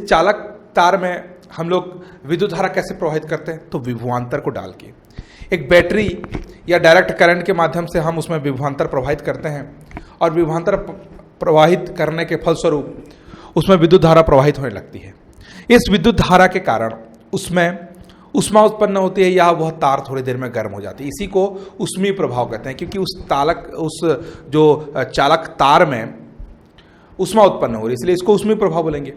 चालक तार में हम लोग विद्युत धारा कैसे प्रवाहित करते हैं? तो विभवांतर को डाल के एक बैटरी या डायरेक्ट करंट के माध्यम से हम उसमें विभवांतर प्रवाहित करते हैं और विभवांतर प्रवाहित करने के फलस्वरूप उसमें विद्युत धारा प्रवाहित होने लगती है। इस विद्युत धारा के कारण उसमें ऊष्मा उत्पन्न होती है या वह तार थोड़ी देर में गर्म हो जाती है। इसी को ऊष्मीय प्रभाव कहते हैं, क्योंकि उस जो चालक तार में ऊष्मा उत्पन्न हो रही है, इसलिए इसको ऊष्मीय प्रभाव बोलेंगे।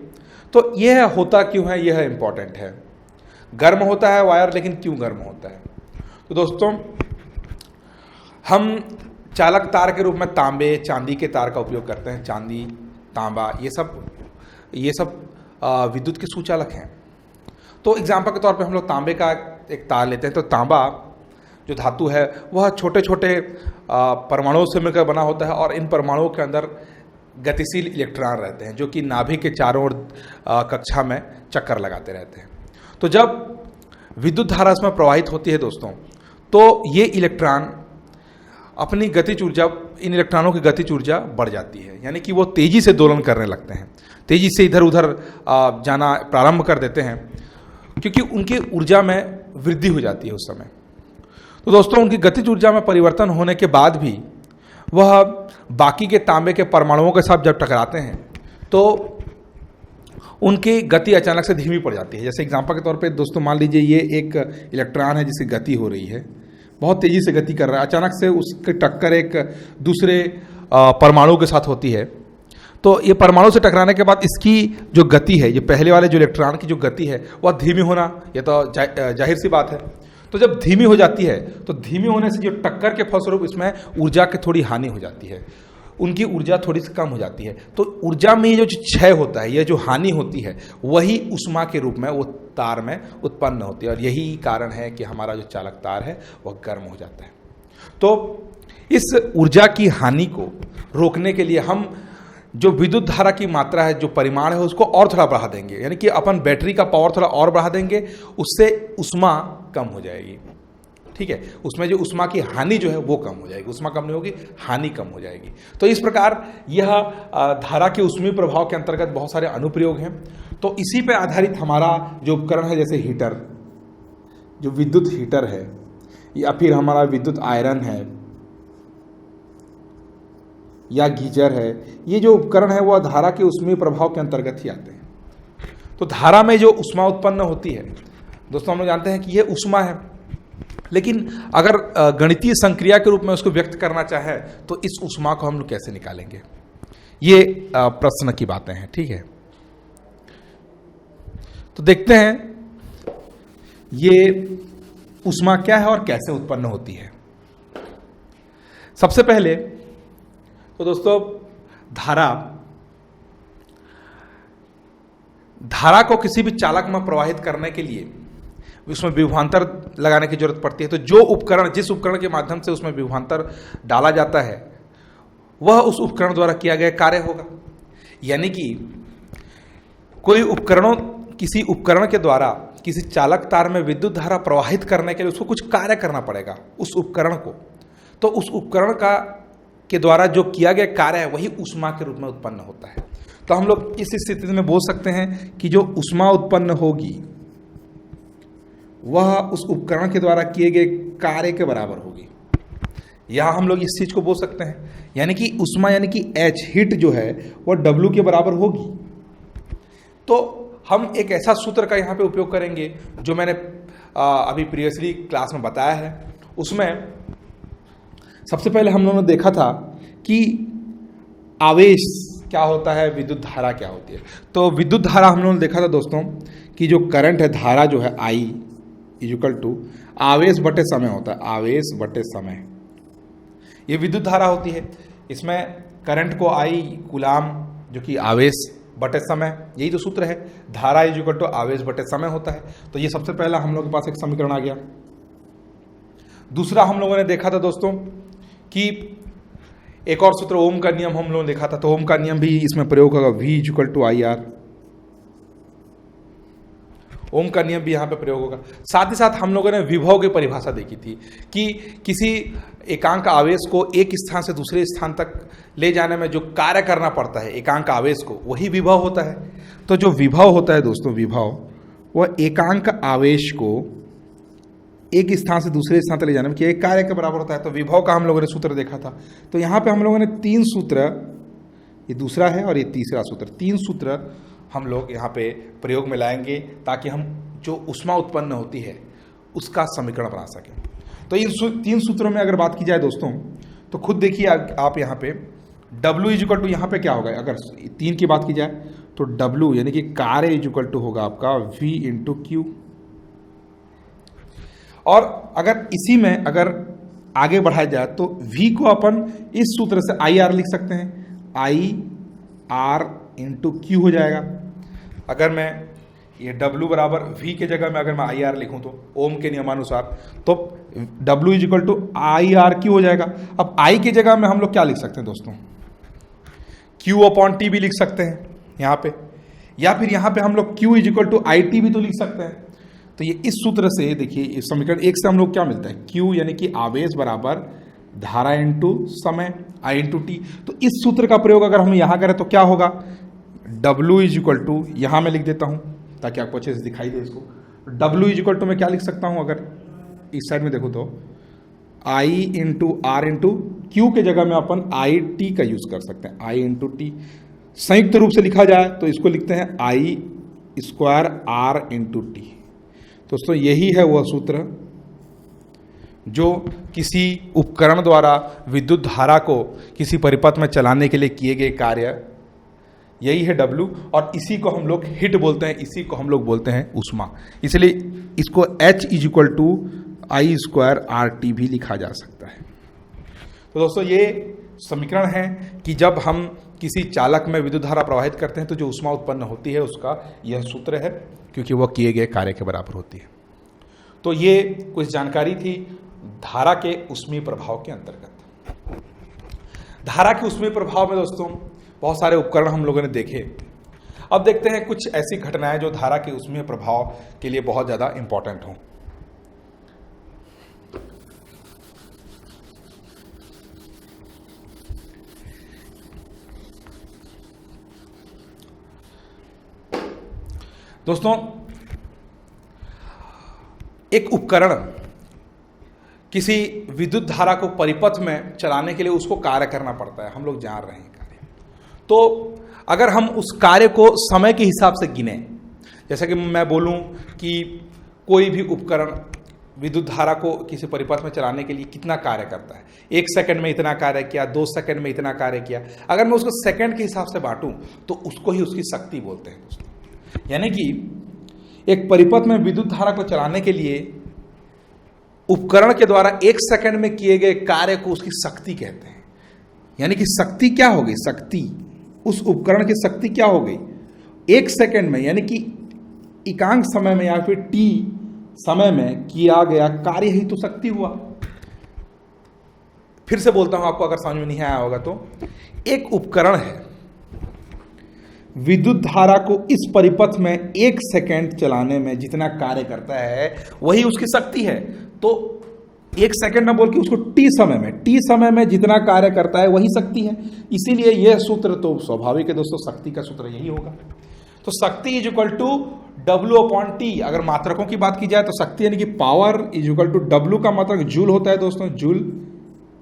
तो यह होता क्यों है, यह इंपॉर्टेंट है। गर्म होता है वायर, लेकिन क्यों गर्म होता है? तो दोस्तों, हम चालक तार के रूप में तांबे चांदी के तार का उपयोग करते हैं। चांदी, तांबा, ये सब विद्युत के सुचालक हैं। तो एग्जाम्पल के तौर पे हम लोग तांबे का एक तार लेते हैं। तो तांबा जो धातु है वह छोटे छोटे परमाणुओं से मिलकर बना होता है और इन परमाणुओं के अंदर गतिशील इलेक्ट्रॉन रहते हैं जो कि नाभिक के चारों ओर कक्षा में चक्कर लगाते रहते हैं। तो जब विद्युत धारा इसमें प्रवाहित होती है दोस्तों, तो ये इलेक्ट्रॉन अपनी गतिज ऊर्जा, इन इलेक्ट्रॉनों की गतिज ऊर्जा बढ़ जाती है, यानी कि वो तेजी से दोलन करने लगते हैं, तेजी से इधर उधर जाना प्रारंभ कर देते हैं, क्योंकि उनकी ऊर्जा में वृद्धि हो जाती है उस समय। तो दोस्तों, उनकी गतिज ऊर्जा में परिवर्तन होने के बाद भी वह बाकी के तांबे के परमाणुओं के साथ जब टकराते हैं तो उनकी गति अचानक से धीमी पड़ जाती है। जैसे एग्जांपल के तौर पे दोस्तों, मान लीजिए ये एक इलेक्ट्रॉन है जिसकी गति हो रही है, बहुत तेजी से गति कर रहा है, अचानक से उसकी टक्कर एक दूसरे परमाणु के साथ होती है। तो ये परमाणु से टकराने के बाद इसकी जो गति है, ये पहले वाले जो इलेक्ट्रॉन की जो गति है वह धीमी होना, ये तो जाहिर सी बात है। तो जब धीमी हो जाती है तो धीमी होने से जो टक्कर के फलस्वरूप इसमें ऊर्जा की थोड़ी हानि हो जाती है, उनकी ऊर्जा थोड़ी सी कम हो जाती है। तो ऊर्जा में ये जो क्षय होता है, ये जो हानि होती है, वही ऊष्मा के रूप में वो तार में उत्पन्न होती है और यही कारण है कि हमारा जो चालक तार है वह गर्म हो जाता है। तो इस ऊर्जा की हानि को रोकने के लिए हम जो विद्युत धारा की मात्रा है, जो परिमाण है, उसको और थोड़ा बढ़ा देंगे, यानी कि अपन बैटरी का पावर थोड़ा और बढ़ा देंगे, उससे ऊष्मा कम हो जाएगी। ठीक है, उसमें जो ऊष्मा की हानि जो है वो कम हो जाएगी, ऊष्मा कम नहीं होगी, हानि कम हो जाएगी। तो इस प्रकार यह धारा के ऊष्मीय प्रभाव के अंतर्गत बहुत सारे अनुप्रयोग हैं। तो इसी पे आधारित हमारा जो उपकरण है, जैसे हीटर, जो विद्युत हीटर है, या फिर हमारा विद्युत आयरन है या गीजर है, ये जो उपकरण है वह धारा के ऊष्मीय प्रभाव के अंतर्गत ही आते हैं। तो धारा में जो ऊष्मा उत्पन्न होती है दोस्तों, हम लोग जानते हैं कि यह ऊष्मा है, लेकिन अगर गणितीय संक्रिया के रूप में उसको व्यक्त करना चाहे तो इस ऊष्मा को हम लोग कैसे निकालेंगे, ये प्रश्न की बातें हैं। ठीक है, तो देखते हैं ये ऊष्मा क्या है और कैसे उत्पन्न होती है। सबसे पहले तो दोस्तों, धारा को किसी भी चालक में प्रवाहित करने के लिए उसमें विभवांतर लगाने की जरूरत पड़ती है। तो जिस उपकरण के माध्यम से उसमें विभवांतर डाला जाता है वह उस उपकरण द्वारा किया गया कार्य होगा। यानी कि किसी उपकरण के द्वारा किसी चालक तार में विद्युत धारा प्रवाहित करने के लिए उसको कुछ कार्य करना पड़ेगा उस उपकरण को। तो उस उपकरण के द्वारा जो किया गया कार्य है वही ऊष्मा के रूप में उत्पन्न होता है। तो हम लोग इस स्थिति में बोल सकते हैं कि जो ऊष्मा उत्पन्न होगी वह उस उपकरण के द्वारा किए गए कार्य के बराबर होगी। यहां हम लोग इस चीज को बोल सकते हैं, यानी कि ऊष्मा यानी कि H हीट जो है वह W के बराबर होगी। तो हम एक ऐसा सूत्र का यहाँ पे उपयोग करेंगे जो मैंने अभी प्रीवियसली क्लास में बताया है। उसमें सबसे पहले हम लोगों ने देखा था कि आवेश क्या होता है, विद्युत धारा क्या होती है। तो विद्युत धारा हम लोगों ने देखा था दोस्तों कि जो करंट है, धारा जो है I इक्वल टू आवेश बटे समय होता है, आवेश बटे समय, ये विद्युत धारा होती है। इसमें करंट को I कूलाम, जो कि आवेश बटे समय, यही तो सूत्र है, धारा इक्वल टू आवेश बटे समय होता है। तो ये सबसे पहला हम लोगों के पास एक समीकरण आ गया। दूसरा हम लोगों ने देखा था दोस्तों कि एक और सूत्र ओम का नियम हम लोगों ने देखा था। तो ओम का नियम भी इसमें प्रयोग होगा, V इक्वल टू IR। ओम का नियम भी यहाँ पे प्रयोग होगा। साथ ही साथ हम लोगों ने विभव की परिभाषा देखी थी कि किसी एकांक आवेश को एक स्थान से दूसरे स्थान तक ले जाने में जो कार्य करना पड़ता है एकांक आवेश को, वही विभव होता है। तो जो विभव होता है दोस्तों, विभव वह एकांक आवेश को एक स्थान से दूसरे स्थान तक ले जाने में एक कार्य के बराबर होता है। तो विभव का हम लोगों ने सूत्र देखा था। तो यहाँ पे हम लोगों ने 3 सूत्र, ये दूसरा है और ये तीसरा सूत्र, 3 सूत्र हम लोग यहाँ पे प्रयोग में लाएंगे ताकि हम जो ऊष्मा उत्पन्न होती है उसका समीकरण बना सकें। तो इन 3 सूत्रों में अगर बात की जाए दोस्तों, तो खुद देखिए आप यहाँ पे W इजिकल टू यहाँ पे क्या होगा, अगर 3 की बात की जाए तो W यानी कि कार्य इजिकल टू होगा आपका V इंटू क्यू। और अगर इसी में अगर आगे बढ़ाया जाए तो V को अपन इस सूत्र से IR लिख सकते हैं, IR इंटू क्यू हो जाएगा। अगर मैं ये W बराबर V के जगह में अगर मैं IR लिखूं तो ओम के नियमानुसार तो W is equal to IR Q हो जाएगा। अब I की जगह में हम लोग क्या लिख सकते हैं दोस्तों, Q अपॉन T भी लिख सकते हैं यहाँ पे, या फिर यहाँ पे हम लोग Q इजिकल टू IT भी तो लिख सकते हैं। तो ये इस सूत्र से देखिए, इस समीकरण 1 से हम लोग क्या मिलता है, Q यानी कि आवेश बराबर धारा इंटू समय I इंटू टी। तो इस सूत्र का प्रयोग अगर हम यहाँ करें तो क्या होगा, W इज इक्वल टू, यहाँ मैं लिख देता हूँ ताकि आपको अच्छे से दिखाई दे इसको। W इज इक्वल टू मैं क्या लिख सकता हूँ, अगर इस साइड में देखो तो I into R into Q के जगह में अपन आई टी का यूज कर सकते हैं, I इंटू टी। संयुक्त रूप से लिखा जाए तो इसको लिखते हैं I square R into T. दोस्तों यही है वह सूत्र जो किसी उपकरण द्वारा विद्युत धारा को किसी परिपथ में चलाने के लिए किए गए कार्य, यही है W, और इसी को हम लोग हीट बोलते हैं, इसी को हम लोग बोलते हैं ऊष्मा। इसलिए इसको H is equal to I square R T भी लिखा जा सकता है। तो दोस्तों ये समीकरण है कि जब हम किसी चालक में विद्युत धारा प्रवाहित करते हैं तो जो ऊष्मा उत्पन्न होती है उसका यह सूत्र है, क्योंकि वह किए गए कार्य के बराबर होती है। तो ये कुछ जानकारी थी धारा के ऊष्मीय प्रभाव के अंतर्गत। धारा के ऊष्मीय प्रभाव में दोस्तों बहुत सारे उपकरण हम लोगों ने देखे। अब देखते हैं कुछ ऐसी घटनाएं जो धारा के ऊष्मीय प्रभाव के लिए बहुत ज्यादा इंपॉर्टेंट हों। दोस्तों एक उपकरण किसी विद्युत धारा को परिपथ में चलाने के लिए उसको कार्य करना पड़ता है, हम लोग जान रहे हैं कार्य। तो अगर हम उस कार्य को समय के हिसाब से गिने, जैसे कि मैं बोलूं कि कोई भी उपकरण विद्युत धारा को किसी परिपथ में चलाने के लिए कितना कार्य करता है, 1 सेकंड में इतना कार्य किया, 2 सेकंड में इतना कार्य किया, अगर मैं उसको सेकंड के हिसाब से बांटूं तो उसको ही उसकी शक्ति बोलते हैं दोस्तों। यानी कि एक परिपथ में विद्युत धारा को चलाने के लिए उपकरण के द्वारा 1 सेकंड में किए गए कार्य को उसकी शक्ति कहते हैं। यानी कि शक्ति क्या हो गई, शक्ति, उस उपकरण की शक्ति क्या हो गई, 1 सेकंड में यानी कि एकांक समय में या फिर टी समय में किया गया कार्य ही तो शक्ति हुआ। फिर से बोलता हूं आपको अगर समझ में नहीं आया होगा तो, एक उपकरण है विद्युत धारा को इस परिपथ में 1 सेकंड चलाने में जितना कार्य करता है वही उसकी शक्ति है। तो 1 सेकंड में बोल के उसको टी समय में जितना कार्य करता है वही शक्ति है। इसीलिए यह सूत्र तो स्वाभाविक है दोस्तों, शक्ति का सूत्र यही होगा। तो शक्ति is equal to W upon T. अगर मात्रकों की बात की जाए तो शक्ति यानी कि power is equal to W का मात्रक जूल होता है दोस्तों, जूल,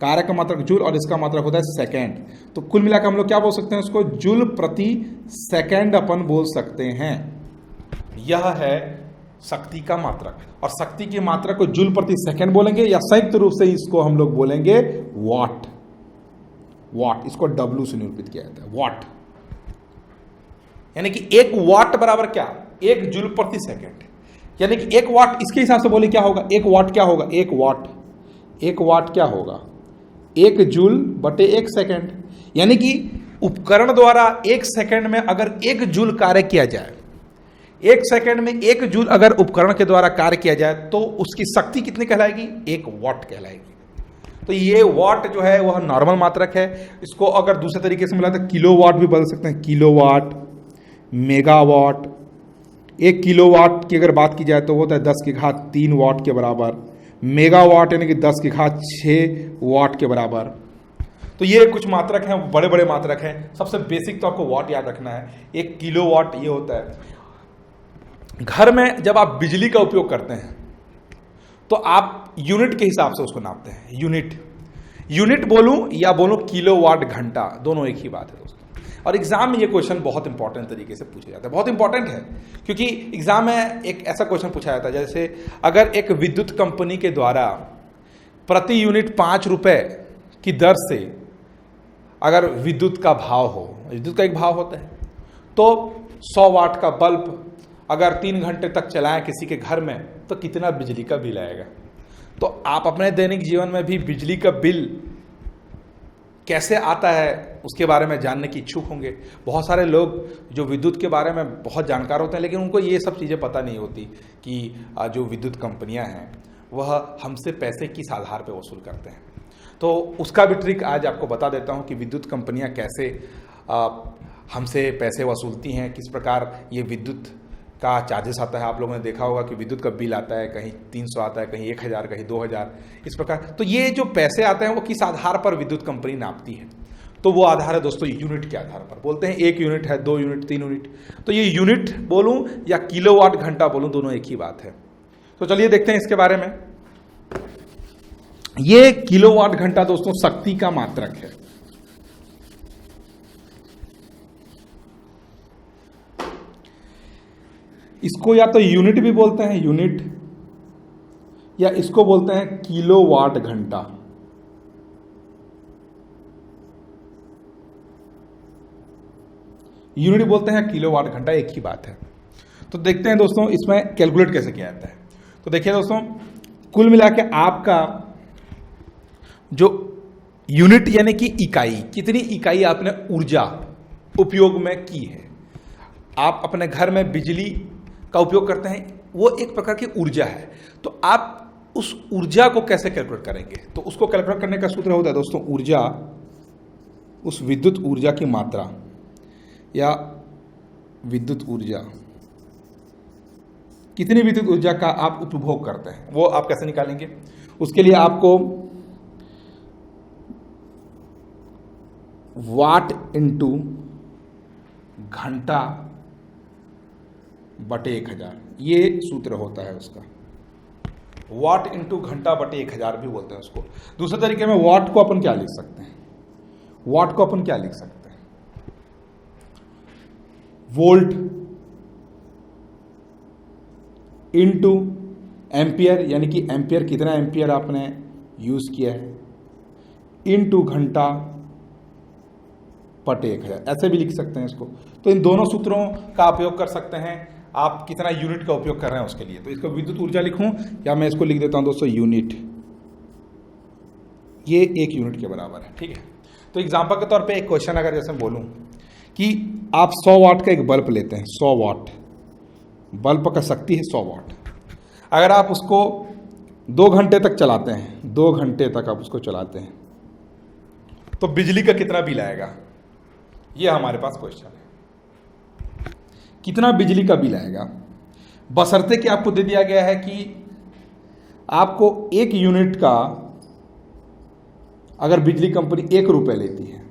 कार्य का मात्रक जूल और इसका मात्रक होता है सेकंड। तो कुल मिलाकर हम लोग क्या बोल सकते हैं, उसको जूल प्रति सेकंड अपन बोल सकते हैं। यह है शक्ति का मात्रक, और शक्ति की मात्रक को जूल प्रति सेकंड बोलेंगे, या संयुक्त रूप से इसको हम लोग बोलेंगे वाट। वाट, इसको W से निरूपित किया जाता है, वाट। यानी कि 1 वाट बराबर क्या, 1 जूल प्रति सेकंड। यानी कि 1 वाट इसके हिसाब से बोले क्या होगा, 1 वाट क्या होगा, 1 वाट क्या होगा, 1 जूल बटे 1 सेकंड। यानी कि उपकरण द्वारा 1 सेकंड में अगर 1 जूल कार्य किया जाए, 1 सेकंड में 1 जूल अगर उपकरण के द्वारा कार्य किया जाए तो उसकी शक्ति कितनी कहलाएगी, 1 वाट कहलाएगी। तो ये वाट जो है वह नॉर्मल मात्रक है। इसको अगर दूसरे तरीके से मिला तो किलो वाट भी बदल सकते हैं, किलो वाट, मेगावाट, 1 किलोवाट की अगर बात की जाए तो वो होता है 10 की घात 3 वाट के बराबर। मेगावाट यानी कि 10 की घात 6 वाट के बराबर। तो ये कुछ मात्रक हैं, बड़े बड़े मात्रक हैं। सबसे बेसिक तो आपको वाट याद रखना है। 1 किलोवाट ये होता है। घर में जब आप बिजली का उपयोग करते हैं तो आप यूनिट के हिसाब से उसको नापते हैं। यूनिट बोलूं या बोलूं किलोवाट घंटा, दोनों एक ही बात है दोस्तों। और एग्जाम में ये क्वेश्चन बहुत इंपॉर्टेंट तरीके से पूछा जाता है। बहुत इंपॉर्टेंट है क्योंकि एग्जाम में एक ऐसा क्वेश्चन पूछा जाता है जैसे अगर एक विद्युत कंपनी के द्वारा प्रति यूनिट 5 रुपए की दर से अगर विद्युत का भाव हो, विद्युत का एक भाव होता है, तो 100 वाट का बल्ब अगर 3 घंटे तक चलाएं किसी के घर में तो कितना बिजली का बिल आएगा। तो आप अपने दैनिक जीवन में भी बिजली का बिल कैसे आता है उसके बारे में जानने की इच्छुक होंगे। बहुत सारे लोग जो विद्युत के बारे में बहुत जानकार होते हैं लेकिन उनको ये सब चीज़ें पता नहीं होती कि जो विद्युत कंपनियां हैं वह हमसे पैसे किस आधार पर वसूल करते हैं। तो उसका भी ट्रिक आज आपको बता देता हूं कि विद्युत कंपनियां कैसे हमसे पैसे वसूलती हैं, किस प्रकार ये विद्युत का चार्जेस आता है। आप लोगों ने देखा होगा कि विद्युत का बिल आता है, कहीं 300 आता है, कहीं 1000, कहीं 2000, इस प्रकार। तो ये जो पैसे आते हैं वो किस आधार पर विद्युत कंपनी नापती है, तो वो आधार है दोस्तों यूनिट के आधार पर। बोलते हैं 1 यूनिट है, 2 यूनिट, 3 यूनिट। तो ये यूनिट बोलूं या किलोवाट घंटा बोलूं, दोनों एक ही बात है। तो चलिए देखते हैं इसके बारे में। ये किलोवाट घंटा दोस्तों शक्ति का मात्रक है। इसको या तो यूनिट भी बोलते हैं, यूनिट, या इसको बोलते हैं किलोवाट घंटा। यूनिट बोलते हैं, किलोवाट घंटा, एक ही बात है। तो देखते हैं दोस्तों इसमें कैलकुलेट कैसे किया जाता है। तो देखिए दोस्तों, कुल मिला के आपका जो यूनिट यानी कि इकाई, कितनी इकाई आपने ऊर्जा उपयोग में की है। आप अपने घर में बिजली का उपयोग करते हैं, वो एक प्रकार की ऊर्जा है। तो आप उस ऊर्जा को कैसे कैलकुलेट करेंगे, तो उसको कैलकुलेट करने का सूत्र होता है दोस्तों ऊर्जा, उस विद्युत ऊर्जा की मात्रा या विद्युत ऊर्जा, कितनी विद्युत ऊर्जा का आप उपभोग करते हैं, वो आप कैसे निकालेंगे। उसके लिए आपको वाट इंटू घंटा बटे 1000, ये सूत्र होता है उसका। वाट इंटू घंटा बटे 1000 भी बोलते हैं उसको। दूसरे तरीके में वाट को अपन क्या लिख सकते हैं, वाट को अपन क्या लिख सकते हैं, वोल्ट इंटू एम्पियर, यानी कि एम्पियर कितना एम्पियर आपने यूज किया है, इंटू घंटा बटे 1000, ऐसे भी लिख सकते हैं इसको। तो इन दोनों सूत्रों का उपयोग कर सकते हैं आप कितना यूनिट का उपयोग कर रहे हैं उसके लिए। तो इसको विद्युत ऊर्जा लिखूं या मैं इसको लिख देता हूं दोस्तों यूनिट, ये 1 यूनिट के बराबर है, ठीक है। तो एग्जांपल के तौर पे एक क्वेश्चन अगर जैसे बोलूं कि आप 100 वाट का एक बल्ब लेते हैं, 100 वाट बल्ब का शक्ति है 100 वाट। अगर आप उसको 2 घंटे तक चलाते हैं, 2 घंटे तक आप उसको चलाते हैं, तो बिजली का कितना बिल आएगा, ये हमारे पास क्वेश्चन है। कितना बिजली का बिल आएगा, बशर्ते कि आपको दे दिया गया है कि आपको 1 यूनिट का अगर बिजली कंपनी 1 रुपए लेती है,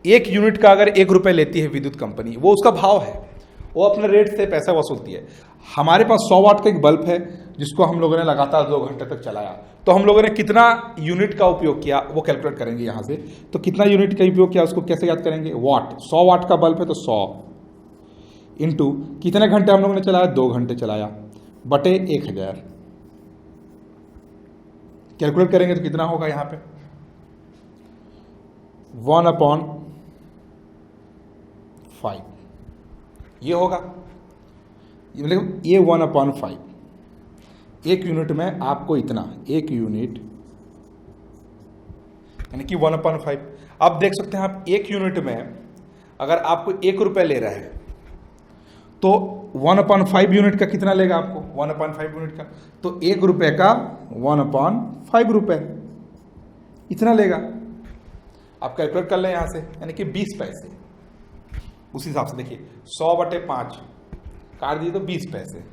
1 यूनिट का अगर 1 रुपए लेती है विद्युत कंपनी, वो उसका भाव है, वो अपने रेट से पैसा वसूलती है। हमारे पास 100 वाट का एक बल्ब है जिसको हम लोगों ने लगातार 2 घंटे तक चलाया, तो हम लोगों ने कितना यूनिट का उपयोग किया वो कैलकुलेट करेंगे यहाँ से। तो कितना यूनिट का उपयोग किया उसको कैसे याद करेंगे, वाट, 100 वाट का बल्ब है तो 100 इंटू कितने घंटे हम लोगों ने चलाया, 2 घंटे चलाया, बटे 1000। कैलकुलेट करेंगे तो कितना होगा यहाँ पे 1/5 ये होगा, मतलब ये 1/5, 1 यूनिट में आपको इतना, 1 यूनिट यानी कि 1/5। आप देख सकते हैं आप 1 यूनिट में अगर आपको 1 रुपए ले रहा है तो 1/5 यूनिट का कितना लेगा आपको, 1/5 यूनिट का, तो 1 रुपए का 1/5 रुपए इतना लेगा। आप कैलकुलेट कर लें यहाँ से, यानी कि 20 पैसे। उस हिसाब से देखिए 100/5 काट दिए तो 20 पैसे।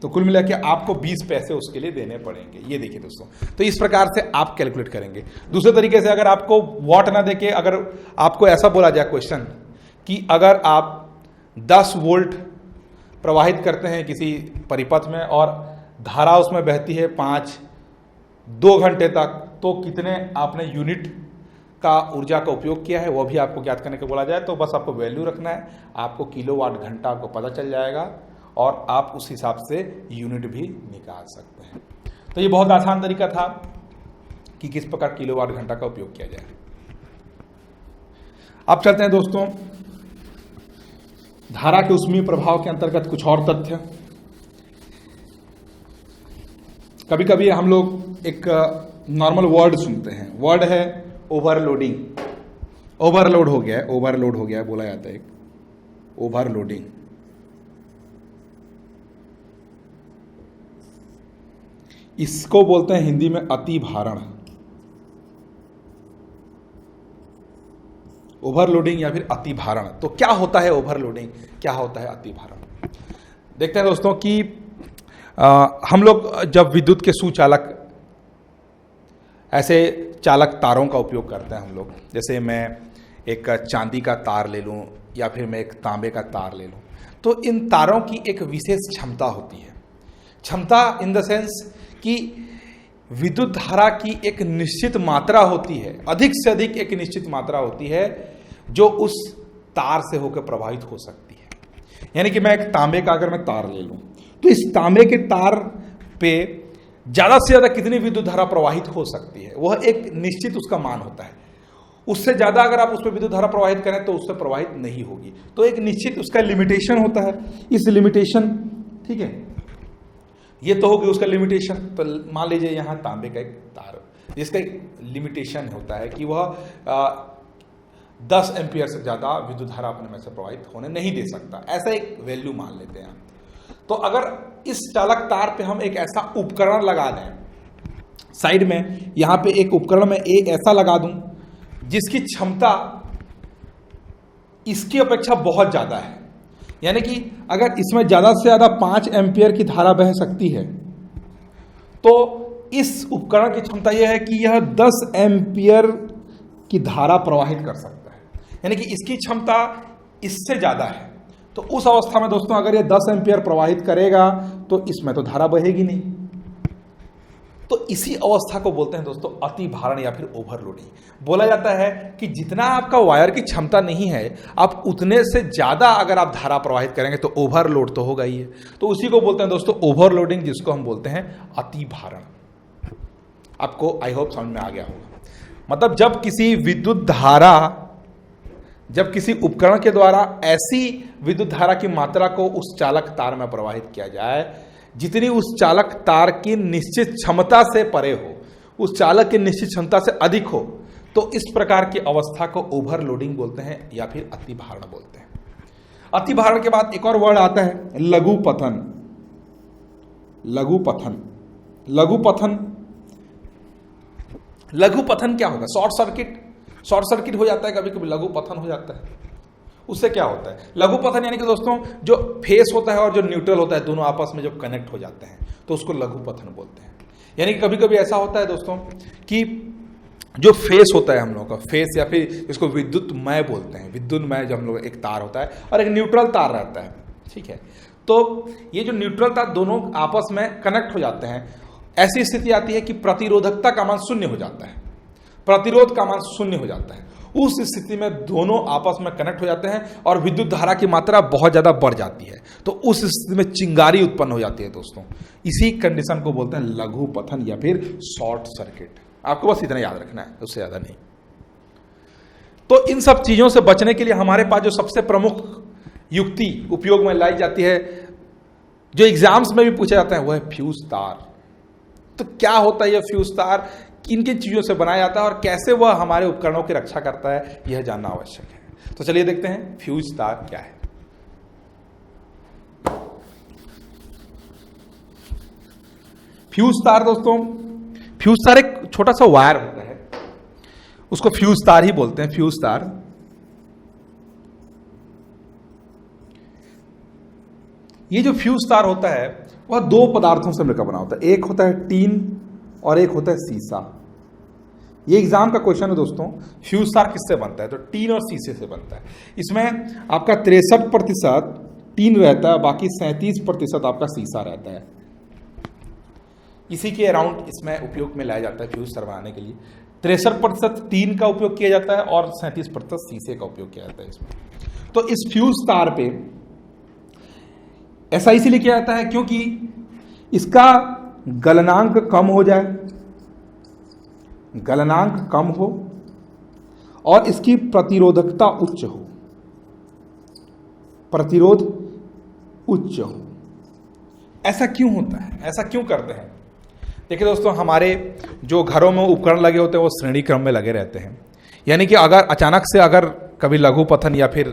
तो कुल मिला के आपको 20 पैसे उसके लिए देने पड़ेंगे। ये देखिए दोस्तों, तो इस प्रकार से आप कैलकुलेट करेंगे। दूसरे तरीके से अगर आपको वॉट ना देके अगर आपको ऐसा बोला जाए क्वेश्चन कि अगर आप 10 वोल्ट प्रवाहित करते हैं किसी परिपथ में और धारा उसमें बहती है 2 घंटे तक, तो कितने आपने यूनिट का ऊर्जा का उपयोग किया है वो भी आपको ज्ञात करने को बोला जाए। तो बस आपको वैल्यू रखना है, आपको किलोवाट घंटा आपको पता चल जाएगा और आप उस हिसाब से यूनिट भी निकाल सकते हैं। तो ये बहुत आसान तरीका था कि किस प्रकार किलोवाट घंटा का उपयोग किया जाए। अब चलते हैं दोस्तों धारा के ऊष्मीय प्रभाव के अंतर्गत कुछ और तथ्य। कभी कभी हम लोग एक नॉर्मल वर्ड सुनते हैं, वर्ड है ओवरलोडिंग। ओवरलोड हो गया है, ओवरलोड हो गया है बोला जाता है, एक ओवरलोडिंग। इसको बोलते हैं हिंदी में अति भारण, ओवरलोडिंग या फिर अति भारण। तो क्या होता है ओवरलोडिंग, क्या होता है अति भारण? देखते हैं दोस्तों कि हम लोग जब विद्युत के सुचालक ऐसे चालक तारों का उपयोग करते हैं हम लोग, जैसे मैं एक चांदी का तार ले लूं या फिर मैं एक तांबे का तार ले लूं, तो इन तारों की एक विशेष क्षमता होती है। क्षमता इन द सेंस कि विद्युत धारा की एक निश्चित मात्रा होती है, अधिक से अधिक एक निश्चित मात्रा होती है जो उस तार से होकर प्रवाहित हो सकती है। यानी कि मैं एक तांबे का अगर मैं तार ले लूं तो इस तांबे के तार पे ज्यादा से ज्यादा कितनी विद्युत धारा प्रवाहित हो सकती है, वह एक निश्चित उसका मान होता है। उससे ज्यादा अगर आप उस पर विद्युत धारा प्रवाहित करें तो उससे प्रवाहित नहीं होगी। तो एक निश्चित उसका लिमिटेशन होता है। इस लिमिटेशन, ठीक है, ये तो होगी उसका लिमिटेशन। तो मान लीजिए यहाँ तांबे का एक तार जिसका एक लिमिटेशन होता है कि वह 10 एम्पियर से ज्यादा विद्युत धारा अपने में से प्रवाहित होने नहीं दे सकता, ऐसा एक वैल्यू मान लेते हैं। तो अगर इस चालक तार पे हम एक ऐसा उपकरण लगा दें, साइड में यहां पे एक उपकरण में एक ऐसा लगा दूं जिसकी क्षमता इसकी अपेक्षा बहुत ज्यादा है, यानी कि अगर इसमें ज्यादा से ज्यादा 5 एम्पियर की धारा बह सकती है, तो इस उपकरण की क्षमता यह है कि यह 10 एम्पियर की धारा प्रवाहित कर सकता है, यानी कि इसकी क्षमता इससे ज्यादा है। तो उस अवस्था में दोस्तों अगर ये 10 एम्पियर प्रवाहित करेगा तो इसमें तो धारा बहेगी नहीं। तो इसी अवस्था को बोलते हैं दोस्तों अति भारण या फिर ओवरलोडिंग। बोला जाता है कि जितना आपका वायर की क्षमता नहीं है, आप उतने से ज्यादा अगर आप धारा प्रवाहित करेंगे तो ओवरलोड तो होगा ही है। तो उसी को बोलते हैं दोस्तों ओवरलोडिंग, जिसको हम बोलते हैं अति भारण। आपको आई होप समझ में आ गया होगा। मतलब जब किसी विद्युत धारा, जब किसी उपकरण के द्वारा ऐसी विद्युत धारा की मात्रा को उस चालक तार में प्रवाहित किया जाए जितनी उस चालक तार की निश्चित क्षमता से परे हो, उस चालक की निश्चित क्षमता से अधिक हो, तो इस प्रकार की अवस्था को ओवरलोडिंग बोलते हैं या फिर अति भारण बोलते हैं। अति भारण के बाद एक और वर्ड आता है लघु पतन। लघु पतन, लघु पतन, लघु पतन क्या होगा? शॉर्ट सर्किट, शॉर्ट सर्किट हो जाता है, कभी कभी लघु पतन हो जाता है। उससे क्या होता है? लघु पतन यानी कि दोस्तों जो फेस होता है और जो न्यूट्रल होता है दोनों आपस में जब कनेक्ट हो जाते हैं तो उसको लघु पतन बोलते हैं। यानी कि कभी कभी ऐसा होता है दोस्तों कि जो फेस होता है हम लोगों का, फेस या फिर इसको विद्युतमय बोलते हैं, विद्युतमय जो हम लोग एक तार होता है और एक न्यूट्रल तार रहता है, ठीक है। तो ये जो न्यूट्रल तार दोनों आपस में कनेक्ट हो जाते हैं, ऐसी स्थिति आती है कि प्रतिरोधकता का मान शून्य हो जाता है, प्रतिरोध का मान शून्य हो जाता है। उस स्थिति में दोनों आपस में कनेक्ट हो जाते हैं और विद्युत धारा की मात्रा बहुत ज्यादा बढ़ जाती है। तो उस स्थिति में चिंगारी उत्पन्न हो जाती है दोस्तों। इसी कंडीशन को बोलते हैं लघु पतन या फिर शॉर्ट सर्किट। आपको बस इतना याद रखना है, उससे ज्यादा नहीं। तो इन सब चीजों से बचने के लिए हमारे पास जो सबसे प्रमुख युक्ति उपयोग में लाई जाती है, जो एग्जाम्स में भी पूछा जाता है, वह है फ्यूज तार। तो क्या होता है यह फ्यूज तार, किन किन चीजों से बनाया जाता है और कैसे वह हमारे उपकरणों की रक्षा करता है, यह जानना आवश्यक है। तो चलिए देखते हैं फ्यूज तार क्या है। फ्यूज तार दोस्तों, फ्यूज तार एक छोटा सा वायर होता है, उसको फ्यूज तार ही बोलते हैं। फ्यूज तार ये जो फ्यूज तार होता है वह दो पदार्थों से मिलकर बना होता है, एक होता है टीन और एक होता है सीसा। ये एग्जाम का क्वेश्चन है दोस्तों, फ्यूज तार किससे बनता है, तो टीन और सीसे से बनता है। इसमें आपका 63% टीन रहता है, बाकी 37% आपका सीसा रहता है। इसी के अराउंड इसमें उपयोग में लाया जाता है फ्यूज तार बनाने के लिए। 63% टीन का उपयोग किया जाता है और 37% सीसे का उपयोग किया जाता है इसमें। तो इस फ्यूज तार पे ऐसा इसीलिए किया जाता है क्योंकि इसका गलनांक कम हो जाए, गलनांक कम हो और इसकी प्रतिरोधकता उच्च हो, प्रतिरोध उच्च हो। ऐसा क्यों होता है, ऐसा क्यों करते हैं? देखिए दोस्तों, हमारे जो घरों में उपकरण लगे होते हैं वो श्रेणी क्रम में लगे रहते हैं। यानी कि अगर अचानक से अगर कभी लघु पतन या फिर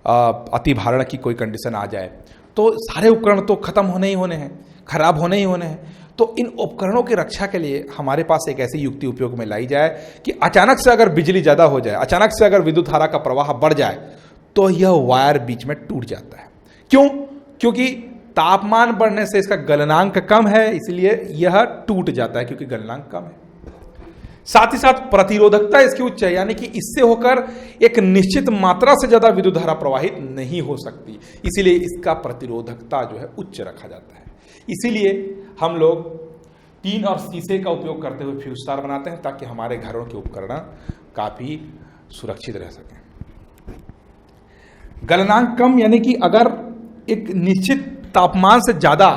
अति भारण की कोई कंडीशन आ जाए तो सारे उपकरण तो खत्म होने ही होने हैं, खराब होने ही होने हैं। तो इन उपकरणों की रक्षा के लिए हमारे पास एक ऐसी युक्ति उपयोग में लाई जाए कि अचानक से अगर बिजली ज़्यादा हो जाए, अचानक से अगर विद्युत धारा का प्रवाह बढ़ जाए तो यह वायर बीच में टूट जाता है। क्यों? क्योंकि तापमान बढ़ने से इसका गलनांक कम है, इसलिए यह टूट जाता है क्योंकि गलनांक कम है। साथ ही साथ प्रतिरोधकता इसकी उच्च है, यानी कि इससे होकर एक निश्चित मात्रा से ज्यादा विद्युत धारा प्रवाहित नहीं हो सकती, इसीलिए इसका प्रतिरोधकता जो है उच्च रखा जाता है। इसीलिए हम लोग टीन और शीशे का उपयोग करते हुए फ्यूज तार बनाते हैं ताकि हमारे घरों के उपकरण काफी सुरक्षित रह सकें। गलनांक कम यानी कि अगर एक निश्चित तापमान से ज्यादा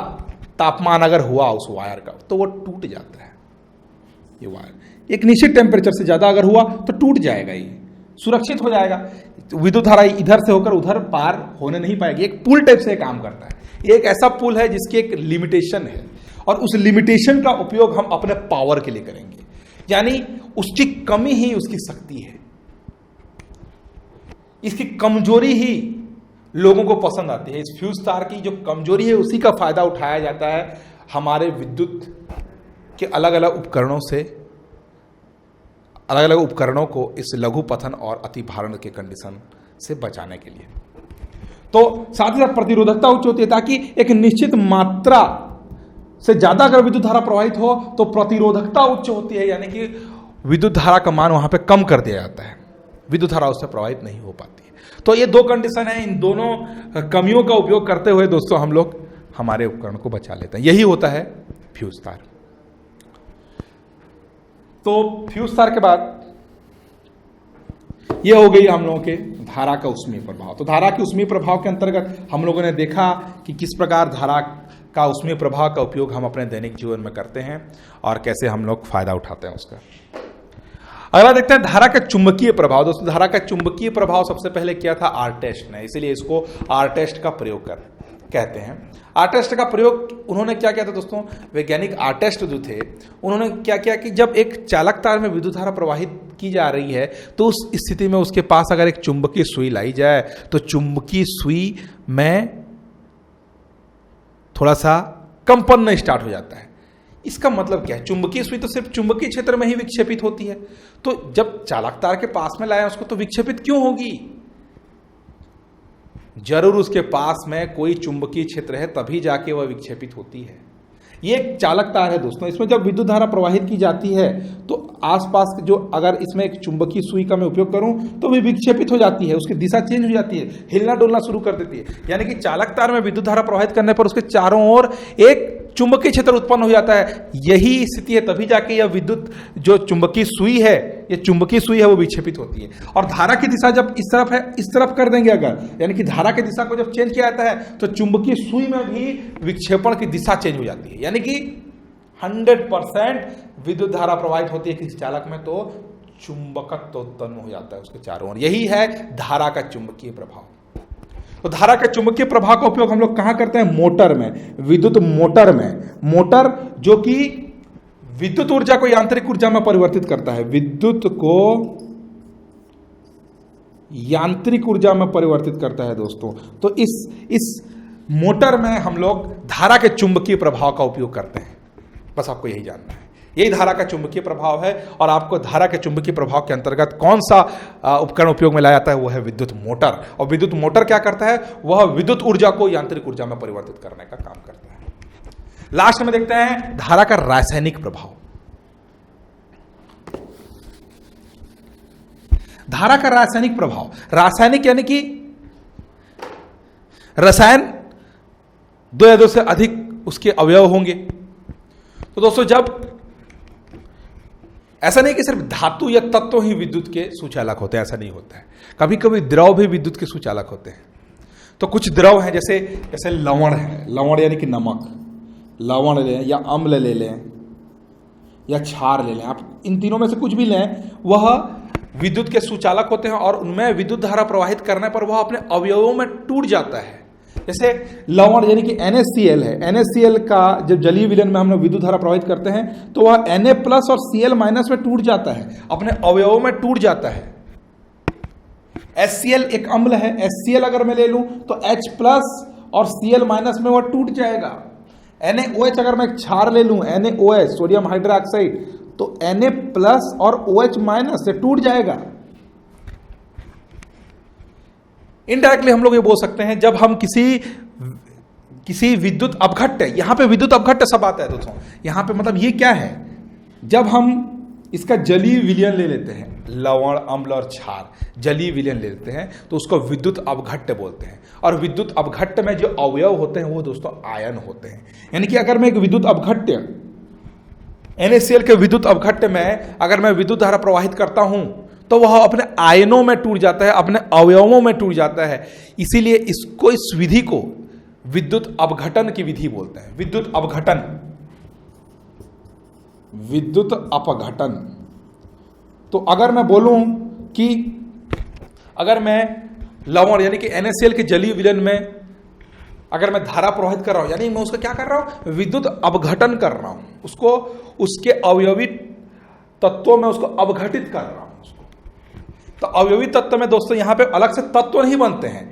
तापमान अगर हुआ उस वायर का तो वो टूट जाता है। ये वायर एक निश्चित टेम्परेचर से ज्यादा अगर हुआ तो टूट जाएगा, ये सुरक्षित हो जाएगा। विद्युत धारा इधर से होकर उधर पार होने नहीं पाएगी। एक पुल टाइप से काम करता है। ये एक ऐसा पुल है जिसकी एक लिमिटेशन है और उस लिमिटेशन का उपयोग हम अपने पावर के लिए करेंगे, यानी उसकी कमी ही उसकी शक्ति है, इसकी कमजोरी ही लोगों को पसंद आती है। इस फ्यूज तार की जो कमजोरी है उसी का फायदा उठाया जाता है हमारे विद्युत के अलग अलग उपकरणों से, अलग अलग उपकरणों को इस लघु पतन और अति भारण के कंडीशन से बचाने के लिए। तो साथ ही साथ प्रतिरोधकता उच्च होती है ताकि एक निश्चित मात्रा से ज्यादा अगर विद्युत धारा प्रवाहित हो तो प्रतिरोधकता उच्च होती है, यानी कि विद्युत धारा का मान वहां पे कम कर दिया जाता है, विद्युत धारा उससे प्रवाहित नहीं हो पाती है। तो ये दो कंडीशन है, इन दोनों कमियों का उपयोग करते हुए दोस्तों हम लोग हमारे उपकरण को बचा लेते हैं। यही होता है फ्यूज तार। तो फ्यूज तार के बाद ये हो गई हम लोगों के धारा का ऊष्मीय प्रभाव। तो धारा के ऊष्मीय प्रभाव के अंतर्गत हम लोगों ने देखा कि किस प्रकार धारा का ऊष्मीय प्रभाव का उपयोग हम अपने दैनिक जीवन में करते हैं और कैसे हम लोग फायदा उठाते हैं उसका। अगला देखते हैं धारा का चुंबकीय प्रभाव। दोस्तों, धारा का चुंबकीय प्रभाव सबसे पहले किया था आर टेस्ट ने, इसीलिए इसको आर टेस्ट का प्रयोग कहते हैं। आर टेस्ट का प्रयोग उन्होंने क्या किया था दोस्तों, वैज्ञानिक आर टेस्ट जो थे उन्होंने क्या किया कि जब एक चालक तार में विद्युत धारा प्रवाहित की जा रही है तो उस स्थिति में उसके पास अगर एक चुंबकीय सुई लाई जाए तो चुंबकीय सुई में थोड़ा सा कंपन स्टार्ट हो जाता है। इसका मतलब क्या है, चुंबकीय सुई तो सिर्फ चुंबकीय क्षेत्र में ही विक्षेपित होती है, तो जब चालक तार के पास में लाया उसको तो विक्षेपित क्यों होगी? जरूर उसके पास में कोई चुंबकीय क्षेत्र है तभी जाके वह विक्षेपित होती है। ये एक चालक तार है दोस्तों, इसमें जब विद्युत धारा प्रवाहित की जाती है तो आसपास जो अगर इसमें एक चुंबकीय सुई का मैं उपयोग करूं तो भी विक्षेपित हो जाती है, उसकी दिशा चेंज हो जाती है, हिलना डुलना शुरू कर देती है। यानी कि चालक तार में विद्युत धारा प्रवाहित करने पर उसके चारों ओर एक चुंबकीय क्षेत्र उत्पन्न हो जाता है। यही स्थिति है तभी जाके यह विद्युत जो चुंबकीय सुई है, ये चुंबकीय सुई है वो विक्षेपित होती है। और धारा की दिशा जब इस तरफ है इस तरफ कर देंगे अगर, यानी कि धारा की दिशा को जब चेंज किया जाता है तो चुंबकीय सुई में भी विक्षेपण की दिशा चेंज हो जाती है, यानी कि 100% विद्युत धारा प्रवाहित होती है किसी चालक में तो चुंबकत्व उत्पन्न हो जाता है उसके चारों ओर। यही है धारा का चुंबकीय प्रभाव। तो धारा के चुंबकीय प्रभाव का उपयोग हम लोग कहां करते हैं? मोटर में, विद्युत मोटर में। मोटर जो कि विद्युत ऊर्जा को यांत्रिक ऊर्जा में परिवर्तित करता है, विद्युत को यांत्रिक ऊर्जा में परिवर्तित करता है दोस्तों। तो इस मोटर में हम लोग धारा के चुंबकीय प्रभाव का उपयोग करते हैं। बस आपको यही जानना है यही धारा का चुंबकीय प्रभाव है। और आपको धारा के चुंबकीय प्रभाव के अंतर्गत कौन सा उपकरण उपयोग में लाया जाता है, वो है विद्युत मोटर। और विद्युत मोटर क्या करता है, वह विद्युत ऊर्जा को यांत्रिक ऊर्जा में परिवर्तित करने का काम करता है। लास्ट में देखते हैं धारा का रासायनिक प्रभाव। धारा का रासायनिक प्रभाव, रासायनिक यानी कि रसायन, दो या दो से अधिक उसके अवयव होंगे। तो दोस्तों, जब ऐसा नहीं कि सिर्फ धातु या तत्व ही विद्युत के सुचालक होते हैं, ऐसा नहीं होता है। कभी कभी द्रव भी विद्युत के सुचालक होते हैं। तो कुछ द्रव हैं, जैसे लवण है, लवण यानी कि नमक, लवण लें या अम्ल ले लें या क्षार ले लें, आप इन तीनों में से कुछ भी लें, वह विद्युत के सुचालक होते हैं और उनमें विद्युत धारा प्रवाहित करने पर वह अपने अवयवों में टूट जाता है। जैसे लवण यानी कि NaCl है, NaCl का जब जलीय विलयन में हम लोग विद्युत धारा प्रवाहित करते हैं तो वह Na+ और Cl- में टूट जाता है, अपने अवयवों में टूट जाता है। HCl एक अम्ल है, HCl अगर मैं ले लूं तो H+ और Cl- में वह टूट जाएगा। NaOH अगर मैं क्षार ले लूं, NaOH सोडियम हाइड्रोक्साइड, तो Na+ और OH- से टूट जाएगा। इनडायरेक्टली हम लोग ये बोल सकते हैं, जब हम किसी विद्युत अपघट्ट, यहां पे विद्युत अपघट्ट सब आता है दोस्तों, यहां पे मतलब ये क्या है, जब हम इसका जलीय विलयन ले लेते हैं, लवण, अम्ल और क्षार जलीय विलयन ले लेते हैं, तो उसको विद्युत अपघट्ट बोलते हैं। और विद्युत अपघट्ट में जो अवयव होते हैं वो दोस्तों आयन होते हैं। यानी कि अगर मैं एक विद्युत अपघट्ट NaCl के विद्युत अपघट्ट में अगर मैं विद्युत धारा प्रवाहित करता हूं तो वह अपने आयनों में टूट जाता है, अपने अवयवों में टूट जाता है। इसीलिए इस विधि को विद्युत अपघटन की विधि बोलते हैं। विद्युत अपघटन, विद्युत अपघटन। तो अगर मैं बोलूं कि अगर मैं लवण यानी कि NaCl के जलीय विलयन में अगर मैं धारा प्रवाहित कर रहा हूं, यानी मैं उसका क्या कर रहा हूं, विद्युत अपघटन कर रहा हूं, उसको उसके अवयवी तत्वों में उसको अपघटित कर रहा हूं। तो अवयवी तत्व में दोस्तों यहां पे अलग से तत्व नहीं बनते हैं,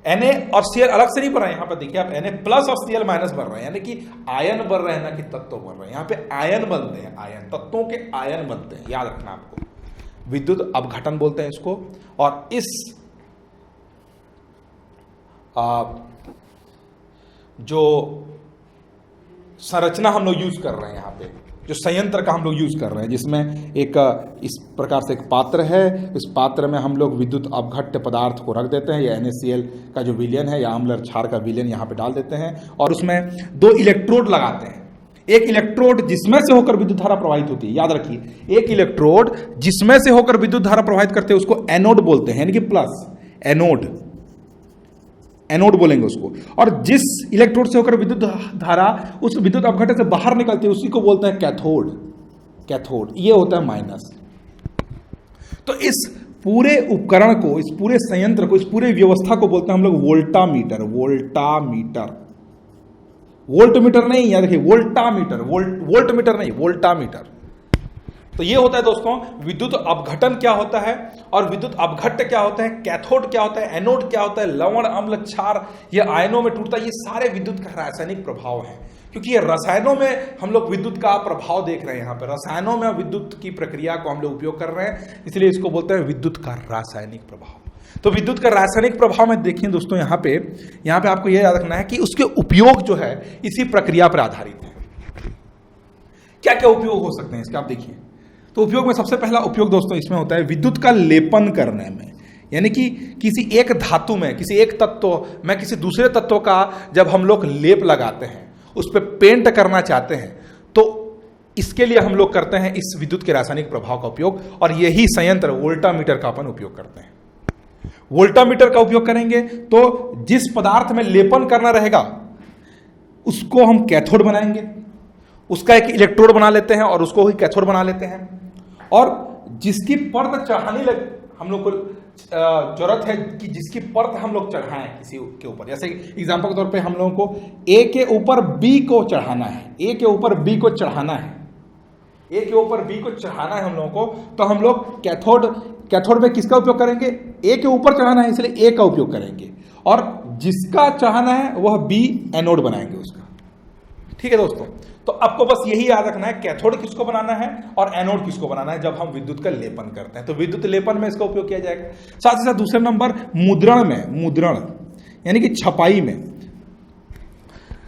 Na और Cl अलग से नहीं बन रहे हैं। यहां पे देखिए आप Na+ और Cl- बन रहे हैं, यानी कि आयन बन रहे हैं, ना कि तत्व बन रहे हैं। यहां पे आयन बनते हैं, आयन, तत्वों के आयन बनते हैं, याद रखना आपको। विद्युत अपघटन बोलते हैं इसको। और इस जो संरचना हम लोग यूज कर रहे हैं, यहां पे जो संयंत्र का हम लोग यूज कर रहे हैं, जिसमें एक इस प्रकार से एक पात्र है, इस पात्र में हम लोग विद्युत अपघट्ट पदार्थ को रख देते हैं, या NaCl का जो विलयन है या अम्ल और क्षार का विलयन यहाँ पे डाल देते हैं, और उसमें 2 इलेक्ट्रोड लगाते हैं। एक इलेक्ट्रोड जिसमें से होकर विद्युत धारा प्रवाहित होती है, याद रखिए, एक इलेक्ट्रोड जिसमें से होकर विद्युत धारा प्रवाहित करते हैं उसको एनोड बोलते हैं, यानी कि प्लस, एनोड, एनोड बोलेंगे उसको। और जिस इलेक्ट्रोड से होकर विद्युत धारा उस विद्युत अपघट्ट से बाहर निकलती है उसी को बोलते हैं कैथोड। कैथोड ये होता है माइनस। तो इस पूरे उपकरण को, इस पूरे संयंत्र को, इस पूरे व्यवस्था को बोलते हैं हम लोग वोल्टामीटर। वोल्टामीटर, वोल्टमीटर नहीं, याद रखिए, वोल्टामीटर, वोल्टमीटर नहीं, वोल्टामीटर। तो ये होता है दोस्तों विद्युत अपघटन क्या होता है और विद्युत अपघट्ट क्या होता है, कैथोड क्या होता है, एनोड क्या होता है, लवण, अम्ल, क्षार ये आयनों में टूटता है। ये सारे विद्युत का रासायनिक प्रभाव है, क्योंकि ये रसायनों में हम लोग विद्युत का प्रभाव देख रहे हैं। यहाँ पे रसायनों में विद्युत की प्रक्रिया को हम लोग उपयोग कर रहे हैं, इसलिए इसको बोलते हैं विद्युत का रासायनिक प्रभाव। तो विद्युत का रासायनिक प्रभाव में देखिए दोस्तों, यहाँ पे आपको यह याद रखना है कि उसके उपयोग जो है इसी प्रक्रिया पर आधारित है। क्या क्या उपयोग हो सकते हैं इसके, आप देखिए। तो उपयोग में सबसे पहला उपयोग दोस्तों इसमें होता है विद्युत का लेपन करने में, यानी कि किसी एक धातु में, किसी एक तत्व में किसी दूसरे तत्व का जब हम लोग लेप लगाते हैं, उस पर पेंट करना चाहते हैं, तो इसके लिए हम लोग करते हैं इस विद्युत के रासायनिक प्रभाव का उपयोग। और यही संयंत्र वोल्टामीटर का अपन उपयोग करते हैं। वोल्टामीटर का उपयोग करेंगे तो जिस पदार्थ में लेपन करना रहेगा उसको हम कैथोड बनाएंगे, उसका एक इलेक्ट्रोड बना लेते हैं और उसको ही कैथोड बना लेते हैं। और जिसकी परत चढ़ानी लगे, हम लोग को जरूरत है कि जिसकी परत हम लोग चढ़ाएं किसी के ऊपर, जैसे एग्जांपल के तौर पे हम लोगों को ए के ऊपर बी को चढ़ाना है, ए के ऊपर बी को चढ़ाना है, ए के ऊपर बी को चढ़ाना है हम लोगों को, तो हम लोग कैथोड में किसका उपयोग करेंगे, ए के ऊपर चढ़ाना है इसलिए ए का उपयोग करेंगे, और जिसका चढ़ाना है वह बी एनोड बनाएंगे उसका। ठीक है दोस्तों, तो आपको बस यही याद रखना है कैथोड किसको बनाना है और एनोड किसको बनाना है जब हम विद्युत का लेपन करते हैं। तो विद्युत लेपन में इसका उपयोग किया जाएगा। साथ ही साथ दूसरे नंबर मुद्रण यानी कि छपाई में,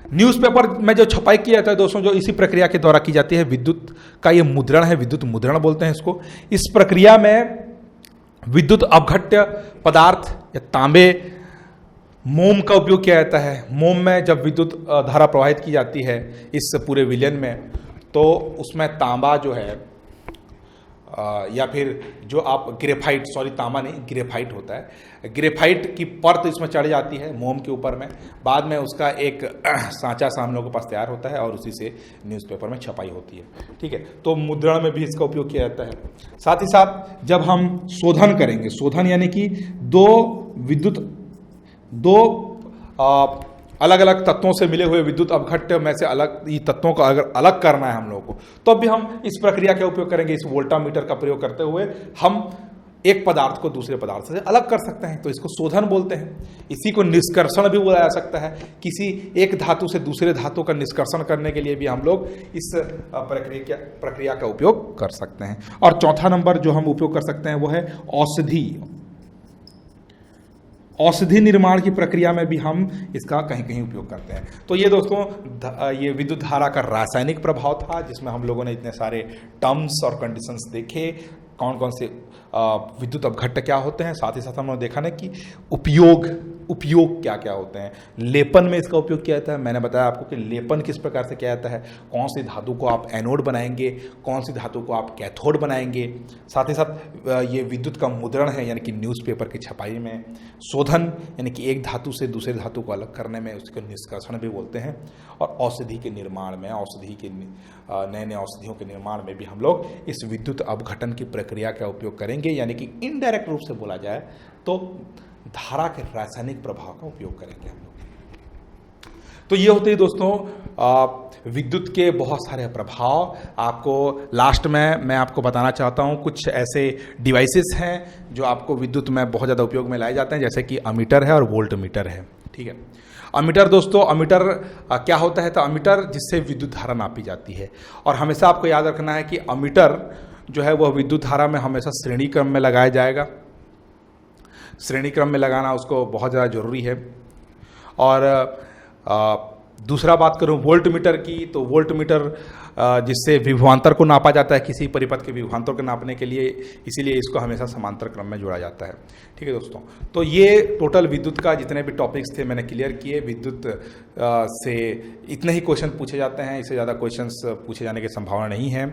न्यूज़पेपर में जो छपाई की जाता है दोस्तों, जो इसी प्रक्रिया के द्वारा की जाती है, विद्युत का ये मुद्रण है, विद्युत मुद्रण बोलते हैं इसको। इस प्रक्रिया में विद्युत अपघट्य पदार्थ या तांबे, मोम का उपयोग किया जाता है। मोम में जब विद्युत धारा प्रवाहित की जाती है इस पूरे विलयन में, तो उसमें तांबा जो है या फिर जो आप ग्रेफाइट, सॉरी तांबा नहीं, ग्रेफाइट होता है, ग्रेफाइट की परत इसमें चढ़ जाती है मोम के ऊपर में। बाद में उसका एक सांचा हम लोगों के पास तैयार होता है और उसी से न्यूज़पेपर में छपाई होती है। ठीक है, तो मुद्रण में भी इसका उपयोग किया जाता है। साथ ही साथ जब हम शोधन करेंगे, शोधन यानी कि दो अलग अलग तत्वों से मिले हुए विद्युत अपघट्य में से अलग ये तत्वों को अगर अलग करना है हम लोगों को, तो भी हम इस प्रक्रिया का उपयोग करेंगे। इस वोल्टामीटर का प्रयोग करते हुए हम एक पदार्थ को दूसरे पदार्थ से अलग कर सकते हैं, तो इसको शोधन बोलते हैं। इसी को निष्कर्षण भी बोला जा सकता है। किसी एक धातु से दूसरे धातु का निष्कर्षण करने के लिए भी हम लोग इस प्रक्रिया का उपयोग कर सकते हैं। और चौथा नंबर जो हम उपयोग कर सकते हैं वो है औषधि निर्माण की प्रक्रिया में भी हम इसका कहीं कहीं उपयोग करते हैं। तो ये दोस्तों ये विद्युत धारा का रासायनिक प्रभाव था, जिसमें हम लोगों ने इतने सारे टर्म्स और कंडीशंस देखे, कौन कौन से विद्युत अपघट्य क्या होते हैं। साथ ही साथ हमने देखा ना कि उपयोग क्या क्या होते हैं। लेपन में इसका उपयोग किया जाता है। मैंने बताया आपको कि लेपन किस प्रकार से किया जाता है, कौन सी धातु को आप एनोड बनाएंगे, कौन सी धातु को आप कैथोड बनाएंगे। साथ ही साथ ये विद्युत का मुद्रण है, यानी कि न्यूज़पेपर की छपाई में। शोधन यानी कि एक धातु से दूसरे धातु को अलग करने में, उसको निष्कर्षण भी बोलते हैं। और औषधि के निर्माण में, नए नए औषधियों के निर्माण में भी हम लोग इस विद्युत अपघटन की प्रक्रिया का उपयोग करेंगे, यानी कि इनडायरेक्ट रूप से बोला जाए तो धारा के रासायनिक प्रभाव का उपयोग करेंगे हम लोग। तो ये होते हैं दोस्तों विद्युत के बहुत सारे प्रभाव। आपको लास्ट में मैं आपको बताना चाहता हूँ कुछ ऐसे डिवाइसेस हैं जो आपको विद्युत में बहुत ज़्यादा उपयोग में लाए जाते हैं, जैसे कि अमीटर है और वोल्टमीटर है। ठीक है, अमीटर दोस्तों, अमीटर क्या होता है? तो अमीटर जिससे विद्युत धारा नापी जाती है। और हमेशा आपको याद रखना है कि अमीटर जो है वह विद्युत धारा में हमेशा श्रेणी क्रम में लगाया जाएगा। श्रेणी क्रम में लगाना उसको बहुत ज़्यादा जरूरी है। और दूसरा बात करूं वोल्टमीटर की, तो वोल्टमीटर जिससे विभवांतर को नापा जाता है, किसी परिपथ के विभवांतर को नापने के लिए, इसीलिए इसको हमेशा समांतर क्रम में जोड़ा जाता है। ठीक है दोस्तों, तो ये टोटल विद्युत का जितने भी टॉपिक्स थे मैंने क्लियर किए। विद्युत से इतने ही क्वेश्चन पूछे जाते हैं, इससे ज़्यादा क्वेश्चंस पूछे जाने की संभावना नहीं है।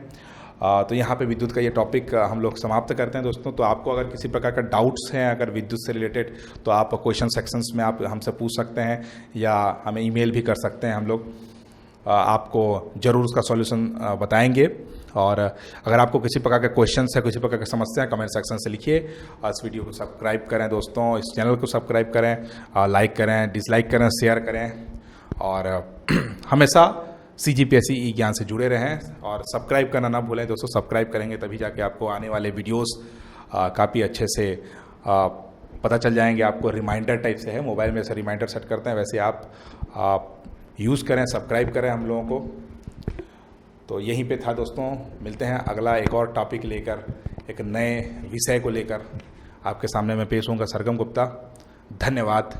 तो यहाँ पे विद्युत का ये टॉपिक हम लोग समाप्त करते हैं दोस्तों। तो आपको अगर किसी प्रकार का डाउट्स हैं अगर विद्युत से रिलेटेड, तो आप क्वेश्चन सेक्शंस में आप हमसे पूछ सकते हैं या हमें ईमेल भी कर सकते हैं। हम लोग आपको ज़रूर उसका सॉल्यूशन बताएंगे। और अगर आपको किसी प्रकार के क्वेश्चन है, किसी प्रकार की समस्या, कमेंट सेक्शन से लिखिए। इस वीडियो को सब्सक्राइब करें दोस्तों, इस चैनल को सब्सक्राइब करें, लाइक करें, डिसलाइक करें, शेयर करें और हमेशा CGPSE ई ज्ञान से जुड़े रहें। और सब्सक्राइब करना ना भूलें दोस्तों, सब्सक्राइब करेंगे तभी जाके आपको आने वाले वीडियोस काफ़ी अच्छे से पता चल जाएंगे। आपको रिमाइंडर टाइप से है, मोबाइल में ऐसे रिमाइंडर सेट करते हैं, वैसे आप यूज़ करें, सब्सक्राइब करें हम लोगों को। तो यहीं पे था दोस्तों, मिलते हैं अगला एक और टॉपिक लेकर, एक नए विषय को लेकर आपके सामने मैं पेश होऊंगा। सरगम गुप्ता, धन्यवाद।